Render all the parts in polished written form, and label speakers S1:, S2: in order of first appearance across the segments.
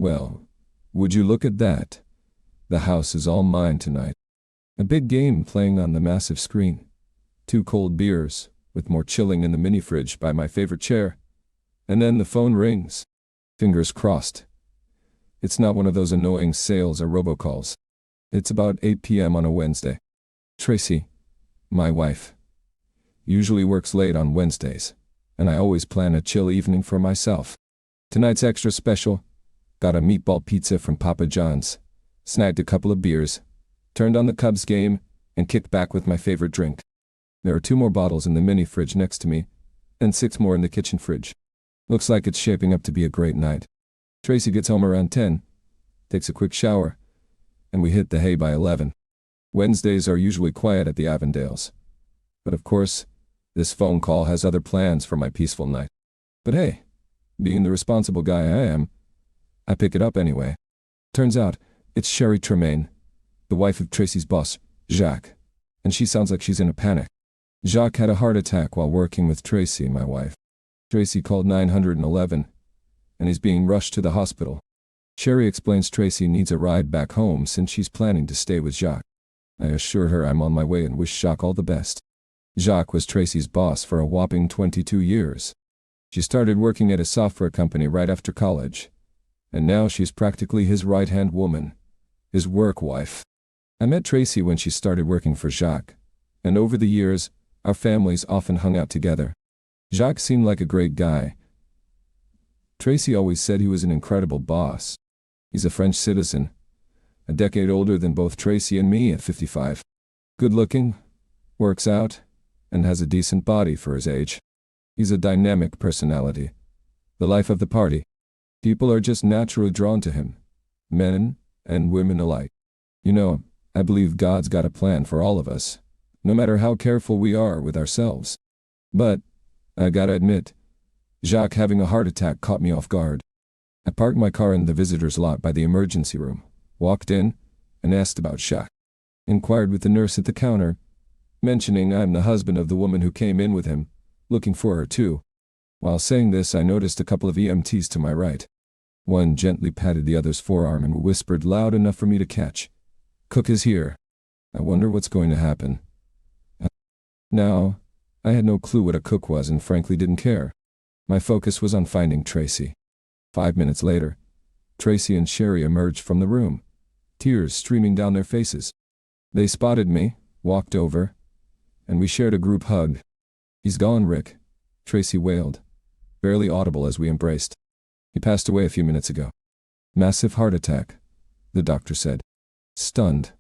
S1: Well, would you look at that? The house is all mine tonight. A big game playing on the massive screen. 2 cold beers, with more chilling in the mini fridge by my favorite chair. And then the phone rings. Fingers crossed. It's not one of those annoying sales or robocalls. It's about 8 p.m. on a Wednesday. Tracy, my wife, usually works late on Wednesdays, and I always plan a chill evening for myself. Tonight's extra special. Got a meatball pizza from Papa John's, snagged a couple of beers, turned on the Cubs game, and kicked back with my favorite drink. There are 2 more bottles in the mini fridge next to me, and 6 more in the kitchen fridge. Looks like it's shaping up to be a great night. Tracy gets home around 10, takes a quick shower, and we hit the hay by 11. Wednesdays are usually quiet at the Avondales. But of course, this phone call has other plans for my peaceful night. But hey, being the responsible guy I am, I pick it up anyway. Turns out, it's Sherry Tremaine, the wife of Tracy's boss, Jacques, and she sounds like she's in a panic. Jacques had a heart attack while working with Tracy, my wife. Tracy called 911, and is being rushed to the hospital. Sherry explains Tracy needs a ride back home since she's planning to stay with Jacques. I assure her I'm on my way and wish Jacques all the best. Jacques was Tracy's boss for a whopping 22 years. She started working at a software company right after college, and now she's practically his right-hand woman, his work wife. I met Tracy when she started working for Jacques, and over the years, our families often hung out together. Jacques seemed like a great guy. Tracy always said he was an incredible boss. He's a French citizen, a decade older than both Tracy and me at 55. Good-looking, works out, and has a decent body for his age. He's a dynamic personality, the life of the party. People are just naturally drawn to him, men and women alike. You know, I believe God's got a plan for all of us, no matter how careful we are with ourselves. But, I gotta admit, Jacques having a heart attack caught me off guard. I parked my car in the visitor's lot by the emergency room, walked in, and asked about Jacques. Inquired with the nurse at the counter, mentioning I'm the husband of the woman who came in with him, looking for her too. While saying this, I noticed a couple of EMTs to my right. One gently patted the other's forearm and whispered loud enough for me to catch. "Cook is here. I wonder what's going to happen." Now, I had no clue what a cook was and frankly didn't care. My focus was on finding Tracy. 5 minutes later, Tracy and Sherry emerged from the room, tears streaming down their faces. They spotted me, walked over, and we shared a group hug. "He's gone, Rick," Tracy wailed, barely audible as we embraced. "He passed away a few minutes ago. Massive heart attack," the doctor said. Stunned,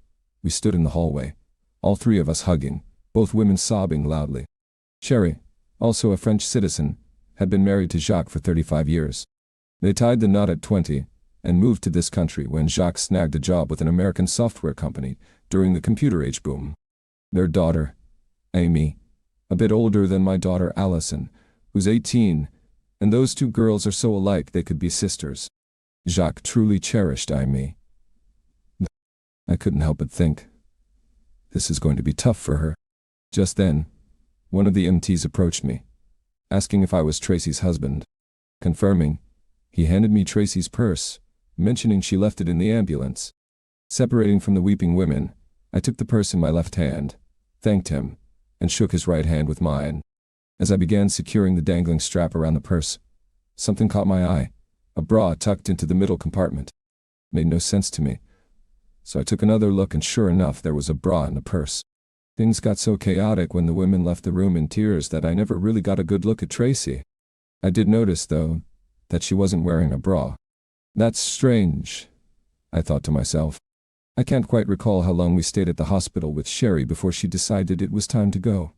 S1: we stood in the hallway, all 3 of us hugging, both women sobbing loudly. Sherry, also a French citizen, had been married to Jacques for 35 years. They tied the knot at 20 and moved to this country when Jacques snagged a job with an American software company during the computer age boom. Their daughter, Amy, a bit older than my daughter Allison, who's 18, and those 2 girls are so alike they could be sisters. Jacques truly cherished Amy. I couldn't help but think, this is going to be tough for her. Just then, one of the MTs approached me, asking if I was Tracy's husband. Confirming, he handed me Tracy's purse, mentioning she left it in the ambulance. Separating from the weeping women, I took the purse in my left hand, thanked him, and shook his right hand with mine. As I began securing the dangling strap around the purse, something caught my eye, a bra tucked into the middle compartment. It made no sense to me, so I took another look and sure enough there was a bra in the purse. Things got so chaotic when the women left the room in tears that I never really got a good look at Tracy. I did notice, though, that she wasn't wearing a bra. That's strange, I thought to myself. I can't quite recall how long we stayed at the hospital with Sherry before she decided it was time to go.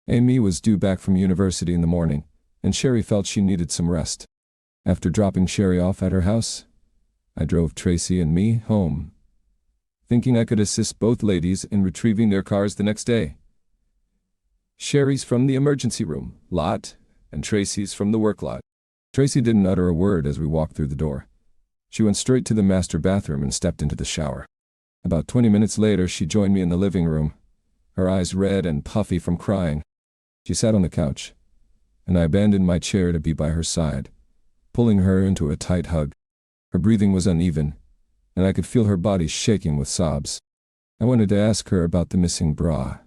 S1: Amy was due back from university in the morning, and Sherry felt she needed some rest. After dropping Sherry off at her house, I drove Tracy and me home, thinking I could assist both ladies in retrieving their cars the next day. Sherry's from the emergency room lot, and Tracy's from the work lot. Tracy didn't utter a word as we walked through the door. She went straight to the master bathroom and stepped into the shower. About 20 minutes later, she joined me in the living room, her eyes red and puffy from crying. She sat on the couch, and I abandoned my chair to be by her side, pulling her into a tight hug. Her breathing was uneven, and I could feel her body shaking with sobs. I wanted to ask her about the missing bra,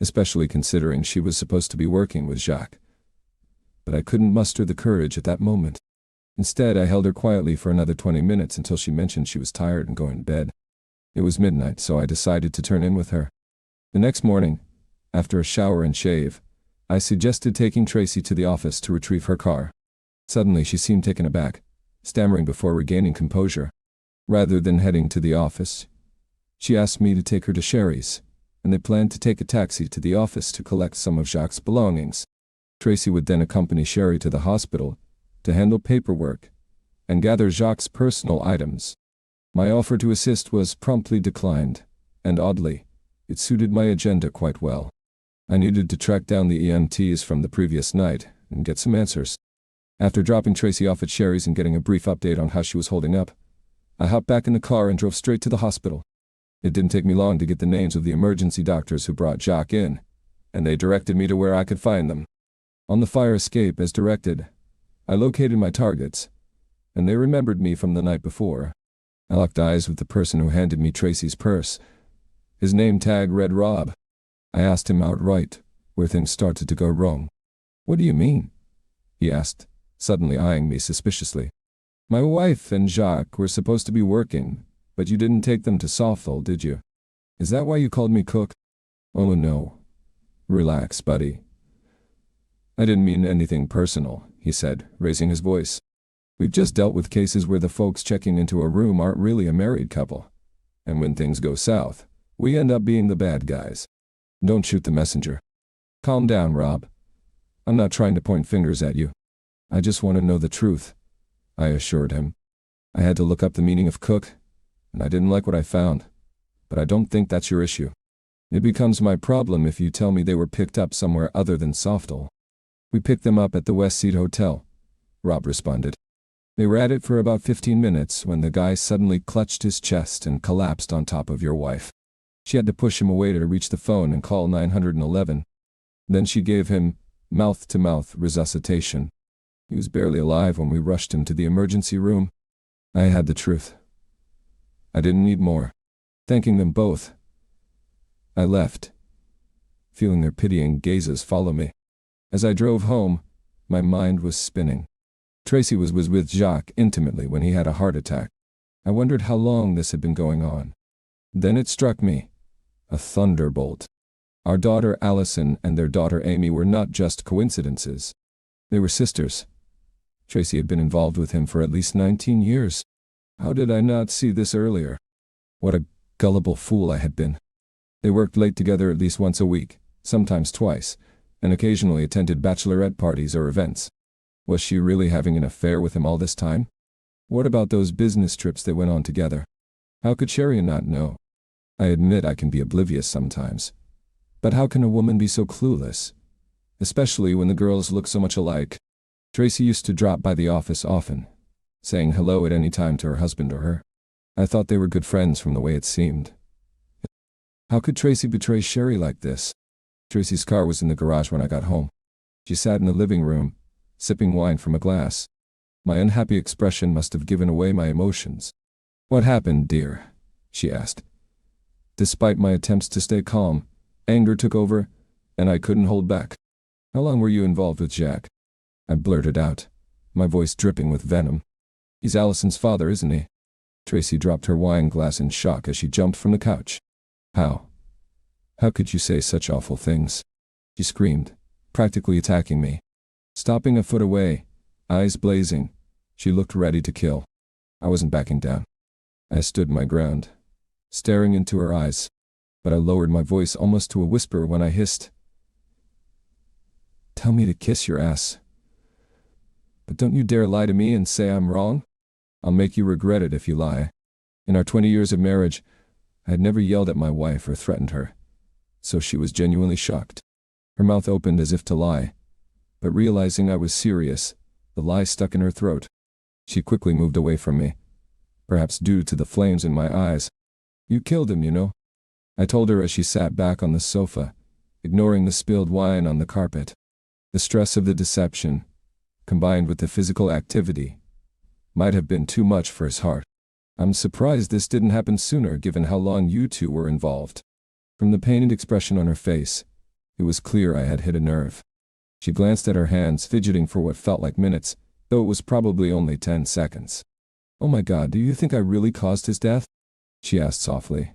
S1: especially considering she was supposed to be working with Jacques. But I couldn't muster the courage at that moment. Instead, I held her quietly for another 20 minutes until she mentioned she was tired and going to bed. It was midnight, so I decided to turn in with her. The next morning, after a shower and shave, I suggested taking Tracy to the office to retrieve her car. Suddenly, she seemed taken aback, stammering before regaining composure. Rather than heading to the office, she asked me to take her to Sherry's, and they planned to take a taxi to the office to collect some of Jacques' belongings. Tracy would then accompany Sherry to the hospital to handle paperwork and gather Jacques' personal items. My offer to assist was promptly declined, and oddly, it suited my agenda quite well. I needed to track down the EMTs from the previous night and get some answers. After dropping Tracy off at Sherry's and getting a brief update on how she was holding up, I hopped back in the car and drove straight to the hospital. It didn't take me long to get the names of the emergency doctors who brought Jacques in, and they directed me to where I could find them. On the fire escape, as directed, I located my targets, and they remembered me from the night before. I locked eyes with the person who handed me Tracy's purse. His name tag read Rob. I asked him outright where things started to go wrong. "What do you mean?" he asked, suddenly eyeing me suspiciously. "My wife and Jacques were supposed to be working, but you didn't take them to Southall, did you? Is that why you called me Cook?" "Oh no. Relax, buddy. I didn't mean anything personal," he said, raising his voice. "We've just dealt with cases where the folks checking into a room aren't really a married couple. And when things go south, we end up being the bad guys. Don't shoot the messenger." "Calm down, Rob. I'm not trying to point fingers at you. I just want to know the truth," I assured him. I had to look up the meaning of cook, and I didn't like what I found. But I don't think that's your issue. It becomes my problem if you tell me they were picked up somewhere other than Southall. "We picked them up at the Westseat Hotel," Rob responded. "They were at it for about 15 minutes when the guy suddenly clutched his chest and collapsed on top of your wife. She had to push him away to reach the phone and call 911. Then she gave him mouth-to-mouth resuscitation. He was barely alive when we rushed him to the emergency room. I had the truth. I didn't need more. Thanking them both, I left, feeling their pitying gazes follow me. As I drove home, my mind was spinning. Tracy was with Jacques intimately when he had a heart attack. I wondered how long this had been going on. Then it struck me. A thunderbolt. Our daughter Allison and their daughter Amy were not just coincidences. They were sisters. Tracy had been involved with him for at least 19 years. How did I not see this earlier? What a gullible fool I had been. They worked late together at least once a week, sometimes twice, and occasionally attended bachelorette parties or events. Was she really having an affair with him all this time? What about those business trips they went on together? How could Sherry not know? I admit I can be oblivious sometimes. But how can a woman be so clueless? Especially when the girls look so much alike. Tracy used to drop by the office often, saying hello at any time to her husband or her. I thought they were good friends from the way it seemed. How could Tracy betray Sherry like this? Tracy's car was in the garage when I got home. She sat in the living room, sipping wine from a glass. My unhappy expression must have given away my emotions. "What happened, dear?" she asked. Despite my attempts to stay calm, anger took over, and I couldn't hold back. "How long were you involved with Jacques?" I blurted out, my voice dripping with venom. "He's Allison's father, isn't he?" Tracy dropped her wine glass in shock as she jumped from the couch. How could you say such awful things?" she screamed, practically attacking me. Stopping a foot away, eyes blazing, she looked ready to kill. I wasn't backing down. I stood my ground, staring into her eyes, but I lowered my voice almost to a whisper when I hissed, "Tell me to kiss your ass. But don't you dare lie to me and say I'm wrong. I'll make you regret it if you lie." In our 20 years of marriage, I had never yelled at my wife or threatened her, so she was genuinely shocked. Her mouth opened as if to lie, but realizing I was serious, the lie stuck in her throat. She quickly moved away from me, perhaps due to the flames in my eyes. "You killed him, you know," I told her as she sat back on the sofa, ignoring the spilled wine on the carpet. The stress of the deception, combined with the physical activity, might have been too much for his heart. I'm surprised this didn't happen sooner given how long you two were involved. From the pained expression on her face, it was clear I had hit a nerve. She glanced at her hands, fidgeting for what felt like minutes, though it was probably only 10 seconds. "Oh my God, do you think I really caused his death?" she asked softly.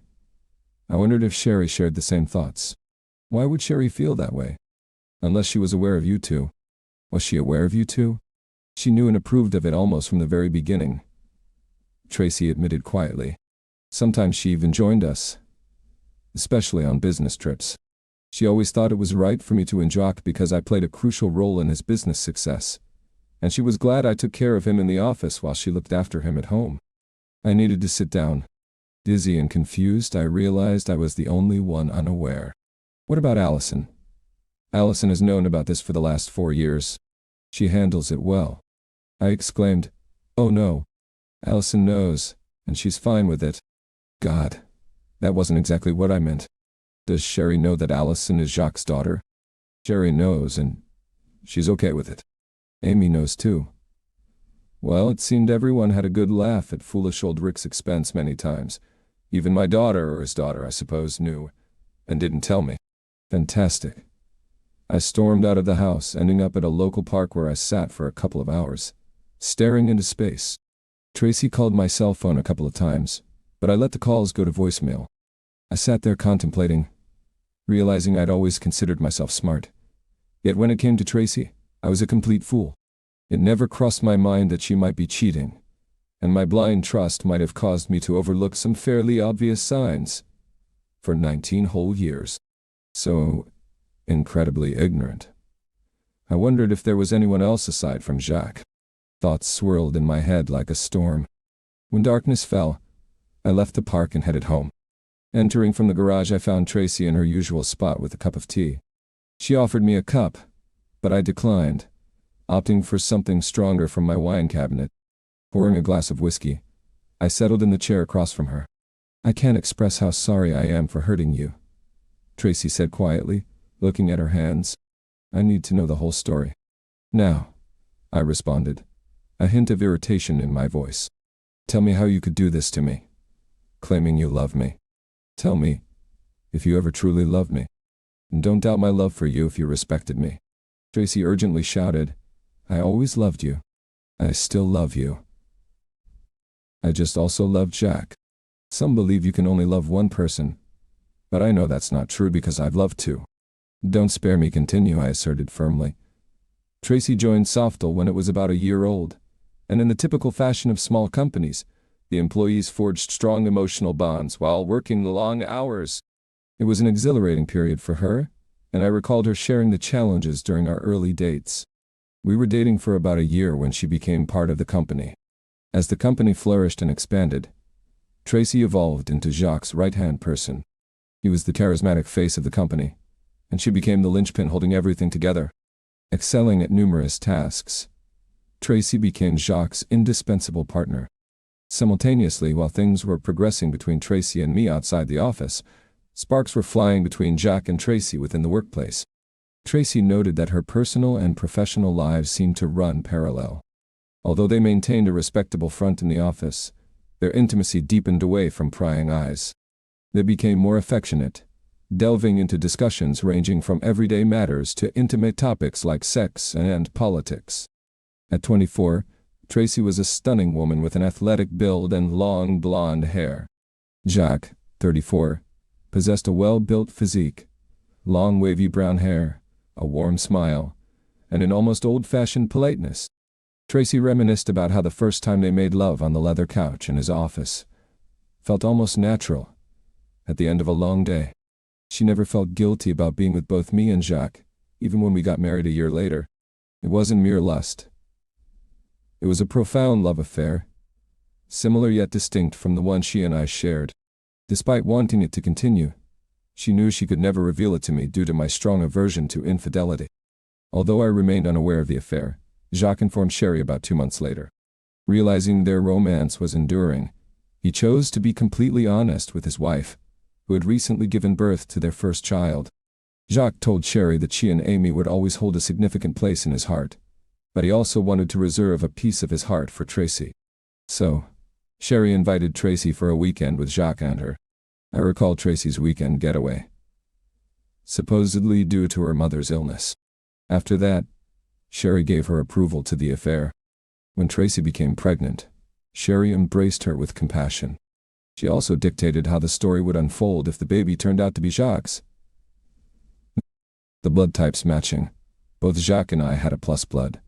S1: I wondered if Sherry shared the same thoughts. Why would Sherry feel that way? Unless she was aware of you two. Was she aware of you two? She knew and approved of it almost from the very beginning, Tracy admitted quietly. Sometimes she even joined us, especially on business trips. She always thought it was right for me to enjoy because I played a crucial role in his business success, and she was glad I took care of him in the office while she looked after him at home. I needed to sit down. Dizzy and confused, I realized I was the only one unaware. What about Allison? Allison has known about this for the last 4 years. She handles it well. I exclaimed, "Oh no. Allison knows, and she's fine with it." God, that wasn't exactly what I meant. Does Sherry know that Allison is Jacques' daughter? Sherry knows, and she's okay with it. Amy knows too. Well, it seemed everyone had a good laugh at foolish old Rick's expense many times. Even my daughter, or his daughter, I suppose, knew, and didn't tell me. Fantastic. I stormed out of the house, ending up at a local park where I sat for a couple of hours, staring into space. Tracy called my cell phone a couple of times, but I let the calls go to voicemail. I sat there contemplating, realizing I'd always considered myself smart. Yet when it came to Tracy, I was a complete fool. It never crossed my mind that she might be cheating, and my blind trust might have caused me to overlook some fairly obvious signs. For 19 whole years. So incredibly ignorant. I wondered if there was anyone else aside from Jacques. Thoughts swirled in my head like a storm. When darkness fell, I left the park and headed home. Entering from the garage, I found Tracy in her usual spot with a cup of tea. She offered me a cup, but I declined, opting for something stronger from my wine cabinet. Pouring a glass of whiskey, I settled in the chair across from her. "I can't express how sorry I am for hurting you," Tracy said quietly, looking at her hands. "I need to know the whole story." "Now," I responded, a hint of irritation in my voice. "Tell me how you could do this to me, claiming you love me. Tell me, if you ever truly loved me. And don't doubt my love for you if you respected me." Tracy urgently shouted, "I always loved you. I still love you. I just also loved Jack. Some believe you can only love one person, but I know that's not true because I've loved two." "Don't spare me, continue," I asserted firmly. Tracy joined Softal when it was about a year old, and in the typical fashion of small companies, the employees forged strong emotional bonds while working long hours. It was an exhilarating period for her, and I recalled her sharing the challenges during our early dates. We were dating for about a year when she became part of the company. As the company flourished and expanded, Tracy evolved into Jacques' right-hand person. He was the charismatic face of the company, and she became the linchpin holding everything together. Excelling at numerous tasks, Tracy became Jacques' indispensable partner. Simultaneously, while things were progressing between Tracy and me outside the office, sparks were flying between Jacques and Tracy within the workplace. Tracy noted that her personal and professional lives seemed to run parallel. Although they maintained a respectable front in the office, their intimacy deepened away from prying eyes. They became more affectionate, delving into discussions ranging from everyday matters to intimate topics like sex and politics. At 24, Tracy was a stunning woman with an athletic build and long blonde hair. Jacques, 34, possessed a well-built physique, long wavy brown hair, a warm smile, and an almost old-fashioned politeness. Tracy reminisced about how the first time they made love on the leather couch in his office felt almost natural at the end of a long day. She never felt guilty about being with both me and Jacques, even when we got married a year later. It wasn't mere lust. It was a profound love affair, similar yet distinct from the one she and I shared. Despite wanting it to continue, she knew she could never reveal it to me due to my strong aversion to infidelity. Although I remained unaware of the affair, Jacques informed Sherry about 2 months later. Realizing their romance was enduring, he chose to be completely honest with his wife, who had recently given birth to their first child. Jacques told Sherry that she and Amy would always hold a significant place in his heart, but he also wanted to reserve a piece of his heart for Tracy. So, Sherry invited Tracy for a weekend with Jacques and her. I recall Tracy's weekend getaway, supposedly due to her mother's illness. After that, Sherry gave her approval to the affair. When Tracy became pregnant, Sherry embraced her with compassion. She also dictated how the story would unfold if the baby turned out to be Jacques. The blood types matching. Both Jacques and I had a plus blood.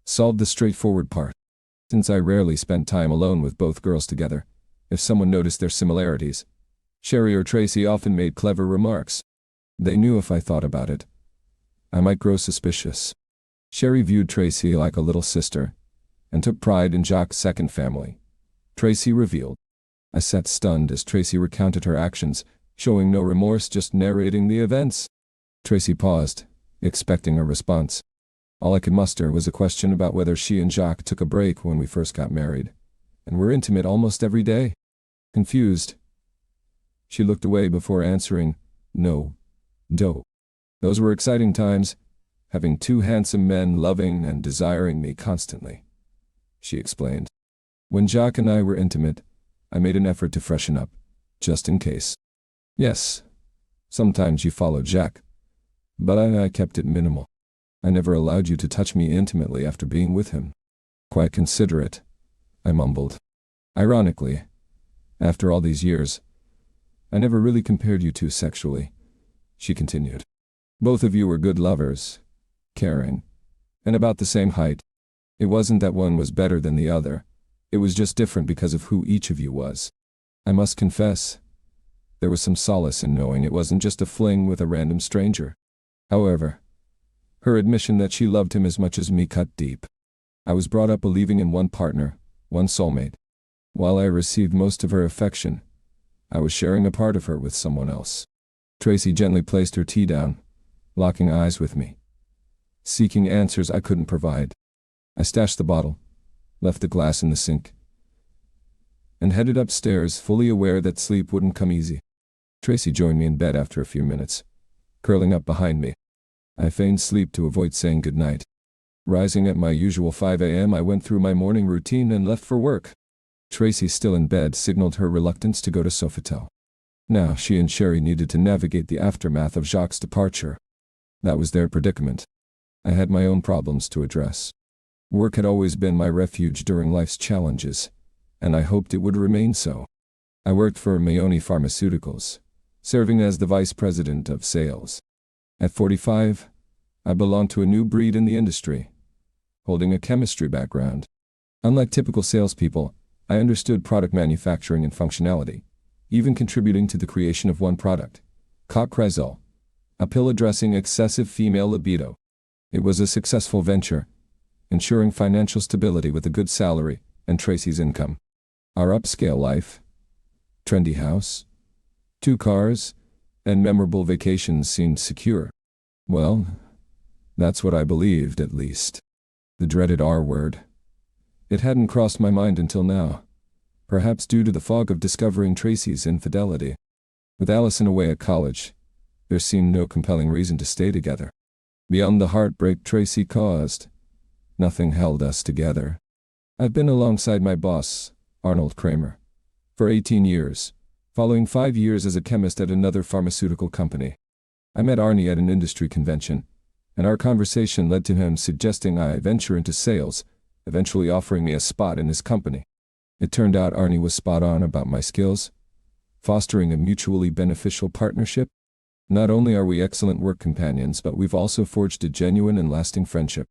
S1: Solved the straightforward part. Since I rarely spent time alone with both girls together, if someone noticed their similarities, Sherry or Tracy often made clever remarks. They knew if I thought about it, I might grow suspicious. Sherry viewed Tracy like a little sister, and took pride in Jacques' second family. Tracy revealed. I sat stunned as Tracy recounted her actions, showing no remorse, just narrating the events. Tracy paused, expecting a response. All I could muster was a question about whether she and Jacques took a break when we first got married, and were intimate almost every day. Confused, she looked away before answering, "No. Dope. Those were exciting times, having two handsome men loving and desiring me constantly," she explained. When Jacques and I were intimate, I made an effort to freshen up, just in case. Yes, sometimes you followed Jacques, but I kept it minimal. I never allowed you to touch me intimately after being with him. Quite considerate, I mumbled. Ironically, after all these years, I never really compared you two sexually, she continued. Both of you were good lovers, caring, and about the same height. It wasn't that one was better than the other. It was just different because of who each of you was. I must confess, there was some solace in knowing it wasn't just a fling with a random stranger. However, her admission that she loved him as much as me cut deep. I was brought up believing in one partner, one soulmate. While I received most of her affection, I was sharing a part of her with someone else. Tracy gently placed her tea down, locking eyes with me, seeking answers I couldn't provide. I stashed the bottle, left the glass in the sink, and headed upstairs, fully aware that sleep wouldn't come easy. Tracy joined me in bed after a few minutes, curling up behind me. I feigned sleep to avoid saying goodnight. Rising at my usual 5 a.m., I went through my morning routine and left for work. Tracy, still in bed, signaled her reluctance to go to Sofitel. Now she and Sherry needed to navigate the aftermath of Jacques' departure. That was their predicament. I had my own problems to address. Work had always been my refuge during life's challenges, and I hoped it would remain so. I worked for Mayoni Pharmaceuticals, serving as the vice president of sales. At 45, I belonged to a new breed in the industry, holding a chemistry background. Unlike typical salespeople, I understood product manufacturing and functionality, even contributing to the creation of one product, Coquerezol, a pill addressing excessive female libido. It was a successful venture, ensuring financial stability with a good salary and Tracy's income. Our upscale life, trendy house, 2 cars, and memorable vacations seemed secure. Well, that's what I believed, at least. The dreaded R word. It hadn't crossed my mind until now, perhaps due to the fog of discovering Tracy's infidelity. With Allison away at college, there seemed no compelling reason to stay together. Beyond the heartbreak Tracy caused, nothing held us together. I've been alongside my boss, Arnold Kramer, for 18 years, following 5 years as a chemist at another pharmaceutical company. I met Arnie at an industry convention, and our conversation led to him suggesting I venture into sales, eventually offering me a spot in his company. It turned out Arnie was spot on about my skills, fostering a mutually beneficial partnership. Not only are we excellent work companions, but we've also forged a genuine and lasting friendship.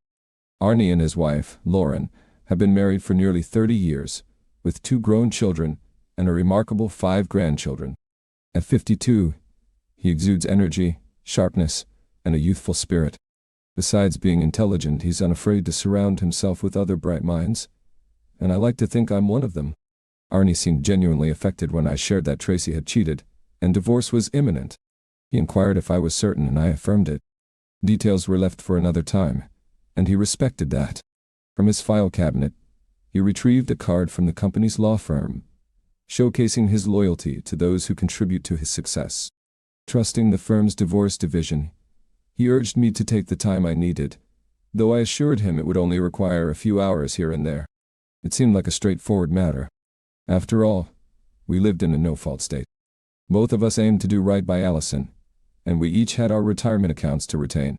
S1: Arnie and his wife, Lauren, have been married for nearly 30 years, with 2 grown children and a remarkable 5 grandchildren. At 52, he exudes energy, sharpness, and a youthful spirit. Besides being intelligent, he's unafraid to surround himself with other bright minds, and I like to think I'm one of them. Arnie seemed genuinely affected when I shared that Tracy had cheated, and divorce was imminent. He inquired if I was certain, and I affirmed it. Details were left for another time, and he respected that. From his file cabinet, he retrieved a card from the company's law firm, showcasing his loyalty to those who contribute to his success. Trusting the firm's divorce division, he urged me to take the time I needed, though I assured him it would only require a few hours here and there. It seemed like a straightforward matter. After all, we lived in a no-fault state. Both of us aimed to do right by Allison, and we each had our retirement accounts to retain.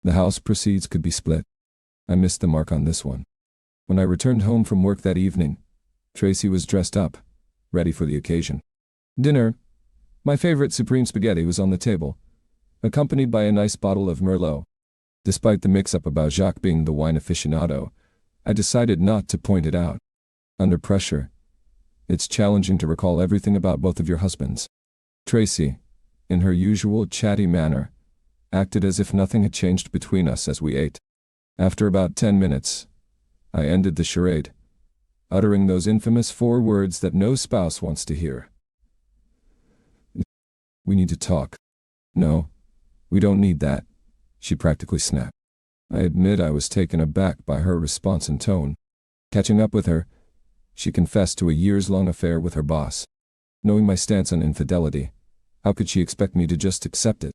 S1: The house proceeds could be split. I missed the mark on this one. When I returned home from work that evening, Tracy was dressed up, ready for the occasion. Dinner, my favorite supreme spaghetti, was on the table, accompanied by a nice bottle of Merlot. Despite the mix-up about Jacques being the wine aficionado, I decided not to point it out. Under pressure, it's challenging to recall everything about both of your husbands. Tracy, in her usual chatty manner, acted as if nothing had changed between us as we ate. After about 10 minutes, I ended the charade, uttering those infamous 4 words that no spouse wants to hear. We need to talk. No, we don't need that, she practically snapped. I admit I was taken aback by her response and tone. Catching up with her, she confessed to a years-long affair with her boss. Knowing my stance on infidelity, how could she expect me to just accept it?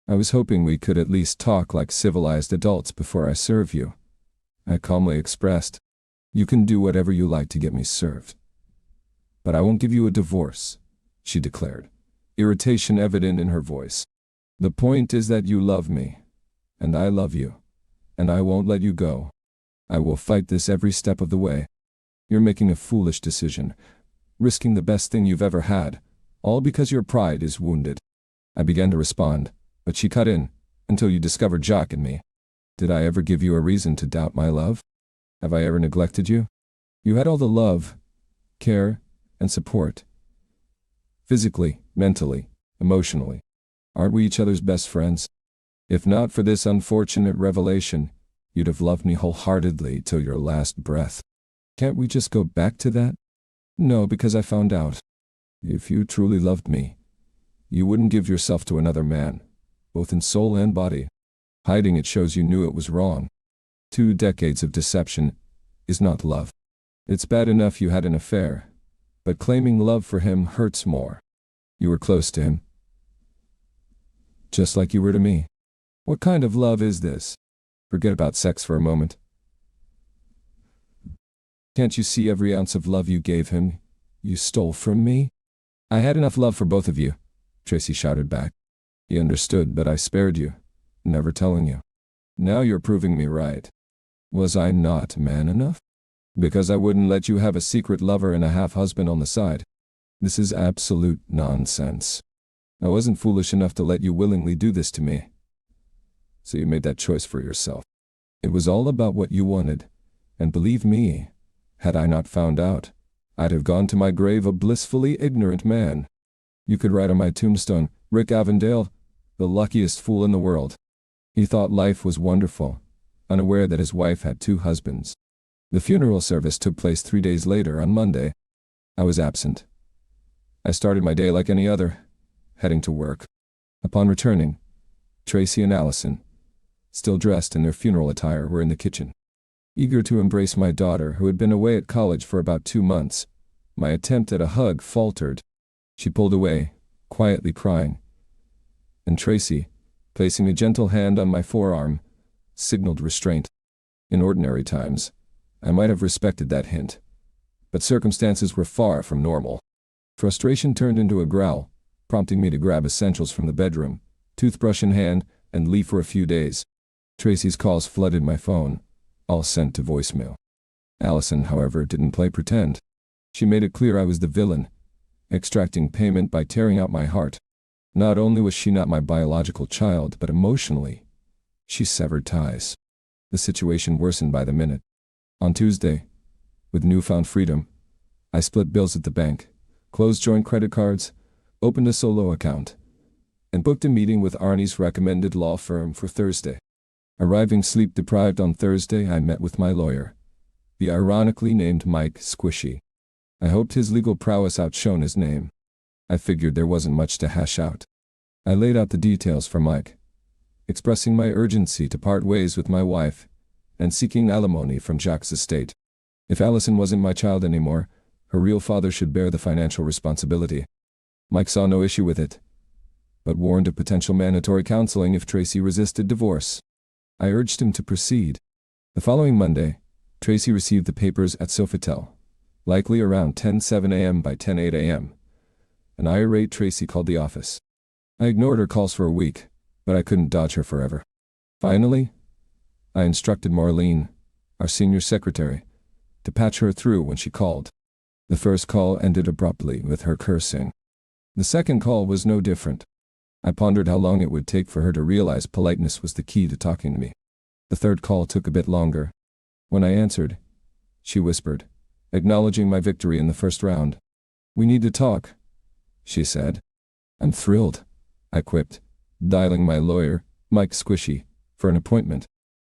S1: I was hoping we could at least talk like civilized adults before I serve you, I calmly expressed. You can do whatever you like to get me served. But I won't give you a divorce, she declared, irritation evident in her voice. The point is that you love me, and I love you, and I won't let you go. I will fight this every step of the way. You're making a foolish decision, risking the best thing you've ever had, all because your pride is wounded. I began to respond, but she cut in, until you discovered Jacques in me. Did I ever give you a reason to doubt my love? Have I ever neglected you? You had all the love, care, and support. Physically, mentally, emotionally. Aren't we each other's best friends? If not for this unfortunate revelation, you'd have loved me wholeheartedly till your last breath. Can't we just go back to that? No, because I found out. If you truly loved me, you wouldn't give yourself to another man, both in soul and body. Hiding it shows you knew it was wrong. 2 decades of deception is not love. It's bad enough you had an affair, but claiming love for him hurts more. You were close to him, just like you were to me. What kind of love is this? Forget about sex for a moment. Can't you see every ounce of love you gave him, you stole from me? I had enough love for both of you, Tracy shouted back. He understood, but I spared you, never telling you. Now you're proving me right. Was I not man enough? Because I wouldn't let you have a secret lover and a half-husband on the side. This is absolute nonsense. I wasn't foolish enough to let you willingly do this to me. So you made that choice for yourself. It was all about what you wanted, and believe me, had I not found out, I'd have gone to my grave a blissfully ignorant man. You could write on my tombstone, Rick Avondale, the luckiest fool in the world. He thought life was wonderful, unaware that his wife had 2 husbands. The funeral service took place 3 days later on Monday. I was absent. I started my day like any other, heading to work. Upon returning, Tracy and Allison, still dressed in their funeral attire, were in the kitchen. Eager to embrace my daughter, who had been away at college for about 2 months, my attempt at a hug faltered. She pulled away, quietly crying, and Tracy, placing a gentle hand on my forearm, signaled restraint. In ordinary times, I might have respected that hint, but circumstances were far from normal. Frustration turned into a growl, prompting me to grab essentials from the bedroom, toothbrush in hand, and leave for a few days. Tracy's calls flooded my phone, all sent to voicemail. Allison, however, didn't play pretend. She made it clear I was the villain, extracting payment by tearing out my heart. Not only was she not my biological child, but emotionally, she severed ties. The situation worsened by the minute. On Tuesday, with newfound freedom, I split bills at the bank, closed joint credit cards, opened a solo account, and booked a meeting with Arnie's recommended law firm for Thursday. Arriving sleep-deprived on Thursday, I met with my lawyer, the ironically named Mike Squishy. I hoped his legal prowess outshone his name. I figured there wasn't much to hash out. I laid out the details for Mike, expressing my urgency to part ways with my wife and seeking alimony from Jacques' estate. If Allison wasn't my child anymore, her real father should bear the financial responsibility. Mike saw no issue with it, but warned of potential mandatory counseling if Tracy resisted divorce. I urged him to proceed, The following Monday, Tracy received the papers at Sofitel, likely around 10:07 a.m. by 10:08 a.m. An irate Tracy called the office. I ignored her calls for a week, but I couldn't dodge her forever. Finally, I instructed Marlene, our senior secretary, to patch her through when she called. The first call ended abruptly with her cursing. The second call was no different. I pondered how long it would take for her to realize politeness was the key to talking to me. The third call took a bit longer. When I answered, she whispered, acknowledging my victory in the first round. "We need to talk," she said. "I'm thrilled," I quipped, dialing my lawyer, Mike Squishy, for an appointment.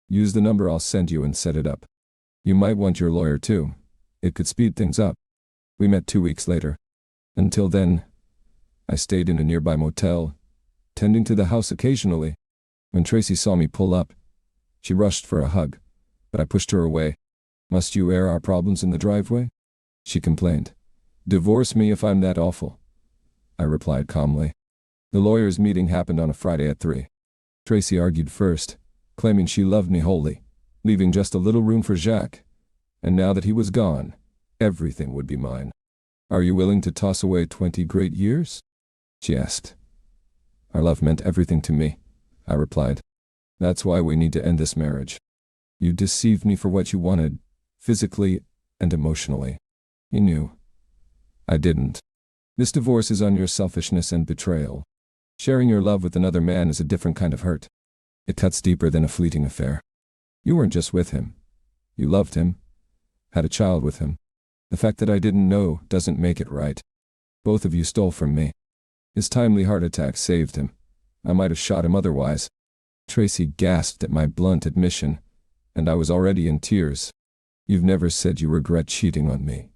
S1: "Use the number I'll send you and set it up. You might want your lawyer too. It could speed things up." We met 2 weeks later. Until then, I stayed in a nearby motel, tending to the house occasionally. When Tracy saw me pull up, she rushed for a hug, but I pushed her away. "Must you air our problems in the driveway?" she complained. "Divorce me if I'm that awful," I replied calmly. The lawyers' meeting happened on a Friday at 3. Tracy argued first, claiming she loved me wholly, leaving just a little room for Jacques, and now that he was gone, everything would be mine. "Are you willing to toss away 20 great years?" she asked. Our love meant everything to me, I replied. "That's why we need to end this marriage. You deceived me for what you wanted, physically and emotionally. You knew. I didn't. This divorce is on your selfishness and betrayal. Sharing your love with another man is a different kind of hurt. It cuts deeper than a fleeting affair. You weren't just with him. You loved him, had a child with him. The fact that I didn't know doesn't make it right. Both of you stole from me. His timely heart attack saved him. I might have shot him otherwise." Tracy gasped at my blunt admission, and I was already in tears. "You've never said you regret cheating on me,"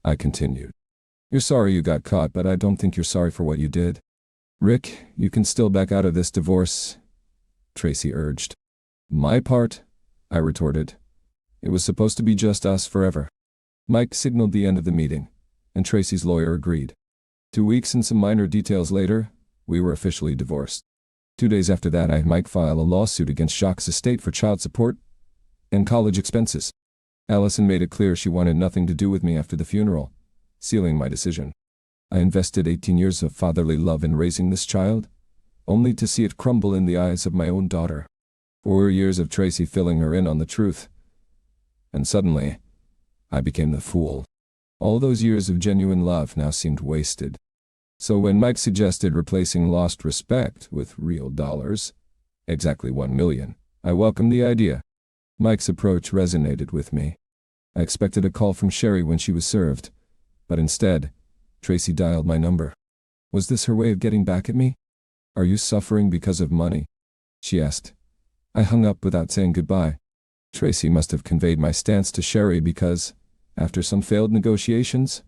S1: I continued. "You're sorry you got caught, but I don't think you're sorry for what you did. Rick, you can still back out of this divorce," Tracy urged. "My part?" I retorted. "It was supposed to be just us forever." Mike signaled the end of the meeting, and Tracy's lawyer agreed. 2 weeks and some minor details later, we were officially divorced. 2 days after that, I had Mike file a lawsuit against Jacques' estate for child support and college expenses. Allison made it clear she wanted nothing to do with me after the funeral, sealing my decision. I invested 18 years of fatherly love in raising this child, only to see it crumble in the eyes of my own daughter. 4 years of Tracy filling her in on the truth. And suddenly, I became the fool. All those years of genuine love now seemed wasted. So when Mike suggested replacing lost respect with real dollars, exactly 1 million, I welcomed the idea. Mike's approach resonated with me. I expected a call from Sherry when she was served, but instead, Tracy dialed my number. Was this her way of getting back at me? "Are you suffering because of money?" she asked. I hung up without saying goodbye. Tracy must have conveyed my stance to Sherry because, after some failed negotiations,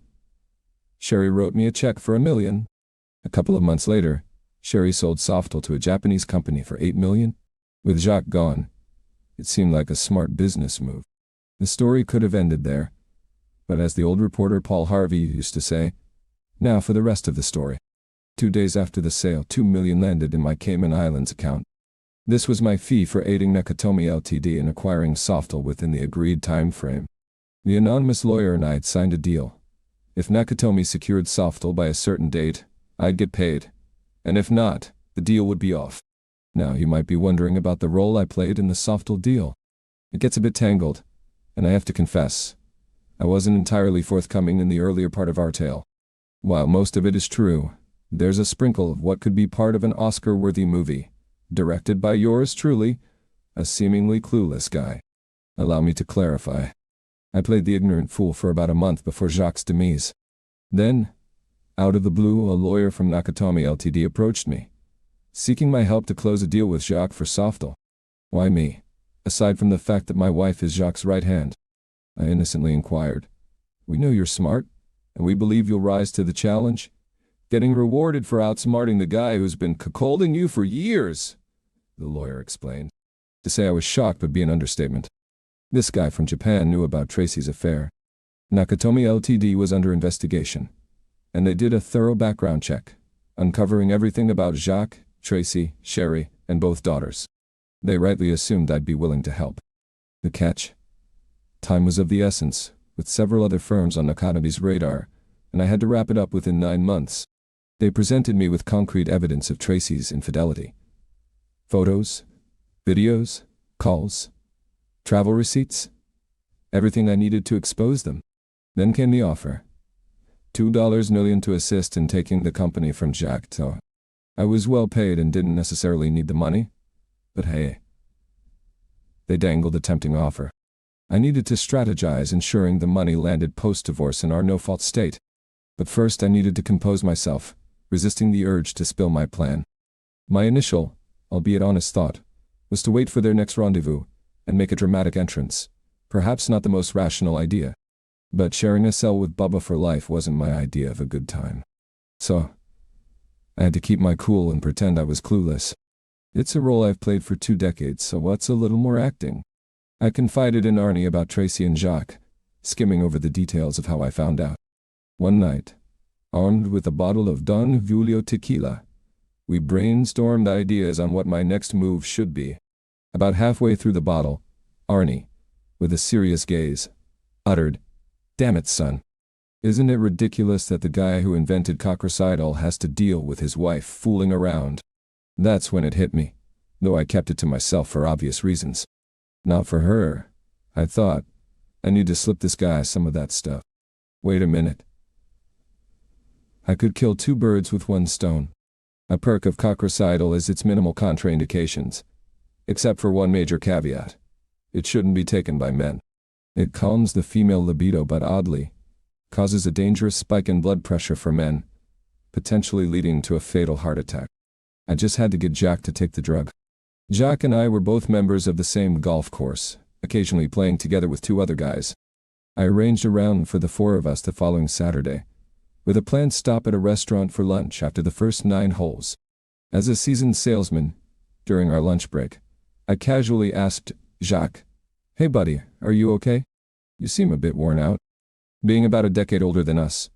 S1: Sherry wrote me a check for $1 million. A couple of months later, Sherry sold Softal to a Japanese company for $8 million. With Jacques gone, it seemed like a smart business move. The story could have ended there, but as the old reporter Paul Harvey used to say, now for the rest of the story. 2 days after the sale, $2 million landed in my Cayman Islands account. This was my fee for aiding Nakatomi Ltd. in acquiring Softal within the agreed time frame. The anonymous lawyer and I had signed a deal. If Nakatomi secured Softal by a certain date, I'd get paid, and if not, the deal would be off. Now you might be wondering about the role I played in the Softal deal. It gets a bit tangled, and I have to confess, I wasn't entirely forthcoming in the earlier part of our tale. While most of it is true, there's a sprinkle of what could be part of an Oscar-worthy movie, directed by yours truly, a seemingly clueless guy. Allow me to clarify. I played the ignorant fool for about a month before Jacques' demise. Then, out of the blue, a lawyer from Nakatomi Ltd. approached me, seeking my help to close a deal with Jacques for Softal. Why me, aside from the fact that my wife is Jacques' right hand? I innocently inquired. We know you're smart, and we believe you'll rise to the challenge, getting rewarded for outsmarting the guy who's been cuckolding you for years, the lawyer explained. To say I was shocked would be an understatement. This guy from Japan knew about Tracy's affair. Nakatomi Ltd. was under investigation, and they did a thorough background check, uncovering everything about Jacques, Tracy, Sherry, and both daughters. They rightly assumed I'd be willing to help. The catch? Time was of the essence, with several other firms on Nakata's radar, and I had to wrap it up within 9 months. They presented me with concrete evidence of Tracy's infidelity. Photos, videos, calls, travel receipts, everything I needed to expose them. Then came the offer. $2 million to assist in taking the company from Jack. So I was well paid and didn't necessarily need the money, but hey, they dangled a tempting offer. I needed to strategize, ensuring the money landed post-divorce in our no-fault state. But first I needed to compose myself, resisting the urge to spill my plan. My initial, albeit honest thought, was to wait for their next rendezvous and make a dramatic entrance. Perhaps not the most rational idea, but sharing a cell with Bubba for life wasn't my idea of a good time. So, I had to keep my cool and pretend I was clueless. It's a role I've played for 2 decades, so what's a little more acting? I confided in Arnie about Tracy and Jacques, skimming over the details of how I found out. One night, armed with a bottle of Don Julio tequila, we brainstormed ideas on what my next move should be. About halfway through the bottle, Arnie, with a serious gaze, uttered, "Damn it, son. Isn't it ridiculous that the guy who invented cocracidal has to deal with his wife fooling around?" That's when it hit me, though I kept it to myself for obvious reasons. Not for her, I thought. I need to slip this guy some of that stuff. Wait a minute. I could kill 2 birds with 1 stone. A perk of cocracidal is its minimal contraindications, except for one major caveat. It shouldn't be taken by men. It calms the female libido but oddly causes a dangerous spike in blood pressure for men, potentially leading to a fatal heart attack. I just had to get Jack to take the drug. Jack and I were both members of the same golf course, occasionally playing together with 2 other guys. I arranged a round for the 4 of us the following Saturday, with a planned stop at a restaurant for lunch after the first 9 holes. As a seasoned salesman, during our lunch break, I casually asked Jacques, "Hey buddy, are you okay? You seem a bit worn out." Being about a decade older than us,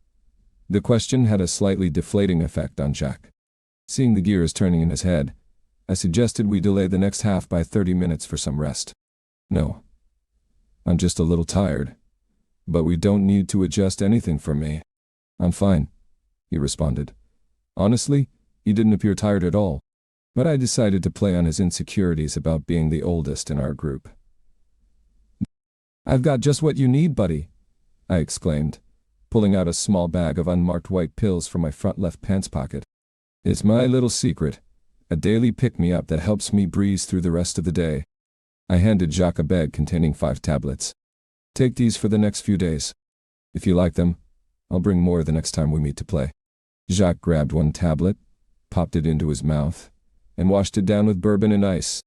S1: the question had a slightly deflating effect on Jack. Seeing the gears turning in his head, I suggested we delay the next half by 30 minutes for some rest. "No, I'm just a little tired, but we don't need to adjust anything for me. I'm fine," he responded. Honestly, he didn't appear tired at all, but I decided to play on his insecurities about being the oldest in our group. "I've got just what you need, buddy," I exclaimed, pulling out a small bag of unmarked white pills from my front left pants pocket. "It's my little secret, a daily pick-me-up that helps me breeze through the rest of the day." I handed Jacques a bag containing 5 tablets. "Take these for the next few days. If you like them, I'll bring more the next time we meet to play." Jacques grabbed 1 tablet, popped it into his mouth, and washed it down with bourbon and ice.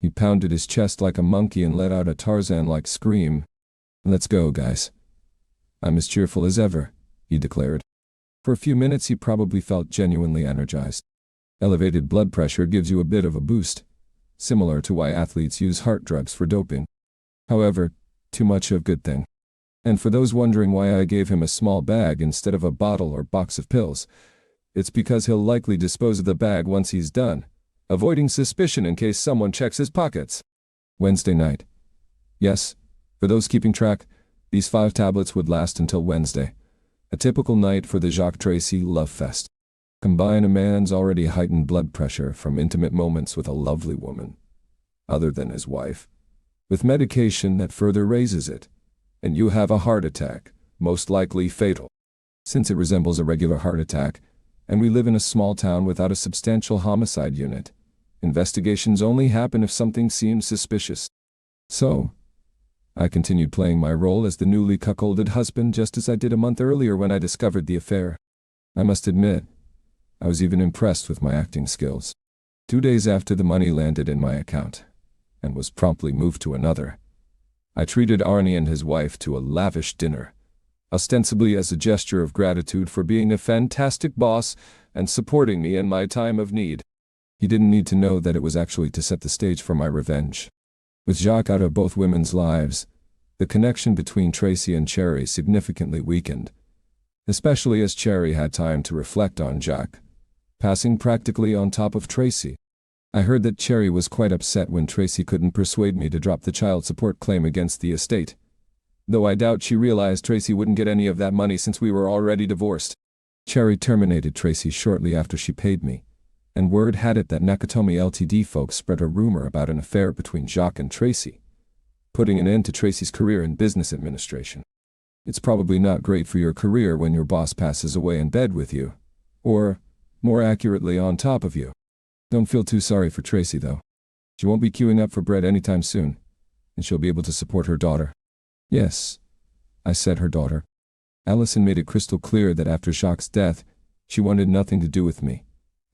S1: He pounded his chest like a monkey and let out a Tarzan-like scream. "Let's go, guys. I'm as cheerful as ever," he declared. For a few minutes he probably felt genuinely energized. Elevated blood pressure gives you a bit of a boost, similar to why athletes use heart drugs for doping. However, too much of a good thing. And for those wondering why I gave him a small bag instead of a bottle or box of pills, it's because he'll likely dispose of the bag once he's done, avoiding suspicion in case someone checks his pockets. Wednesday night. Yes, for those keeping track, these 5 tablets would last until Wednesday, a typical night for the Jacques Tracy love fest. Combine a man's already heightened blood pressure from intimate moments with a lovely woman, other than his wife, with medication that further raises it, and you have a heart attack, most likely fatal. Since it resembles a regular heart attack, and we live in a small town without a substantial homicide unit, investigations only happen if something seems suspicious. So, I continued playing my role as the newly cuckolded husband just as I did a month earlier when I discovered the affair. I must admit, I was even impressed with my acting skills. 2 days after the money landed in my account, and was promptly moved to another, I treated Arnie and his wife to a lavish dinner, ostensibly as a gesture of gratitude for being a fantastic boss and supporting me in my time of need. He didn't need to know that it was actually to set the stage for my revenge. With Jacques out of both women's lives, the connection between Tracy and Cherry significantly weakened, especially as Cherry had time to reflect on Jacques, passing practically on top of Tracy. I heard that Cherry was quite upset when Tracy couldn't persuade me to drop the child support claim against the estate. Though I doubt she realized Tracy wouldn't get any of that money since we were already divorced. Cherry terminated Tracy shortly after she paid me, and word had it that Nakatomi Ltd folks spread a rumor about an affair between Jacques and Tracy, putting an end to Tracy's career in business administration. It's probably not great for your career when your boss passes away in bed with you, or, more accurately, on top of you. Don't feel too sorry for Tracy, though. She won't be queuing up for bread anytime soon, and she'll be able to support her daughter. Yes, I said her daughter. Allison made it crystal clear that after Jacques' death, she wanted nothing to do with me,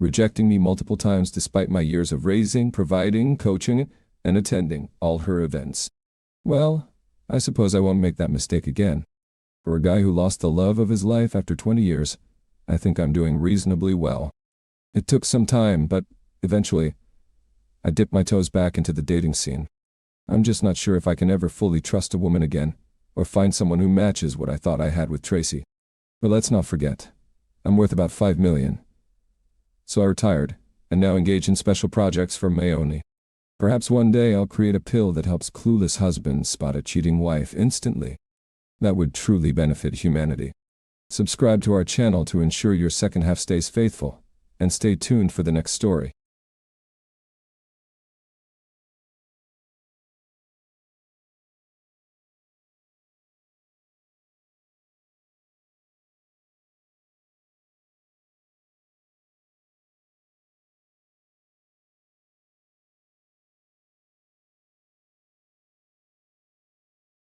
S1: rejecting me multiple times despite my years of raising, providing, coaching, and attending all her events. Well, I suppose I won't make that mistake again. For a guy who lost the love of his life after 20 years, I think I'm doing reasonably well. It took some time, but eventually, I dipped my toes back into the dating scene. I'm just not sure if I can ever fully trust a woman again, or find someone who matches what I thought I had with Tracy. But let's not forget, I'm worth about $5 million. So I retired, and now engage in special projects for Mayoni. Perhaps one day I'll create a pill that helps clueless husbands spot a cheating wife instantly. That would truly benefit humanity. Subscribe to our channel to ensure your second half stays faithful, and stay tuned for the next story.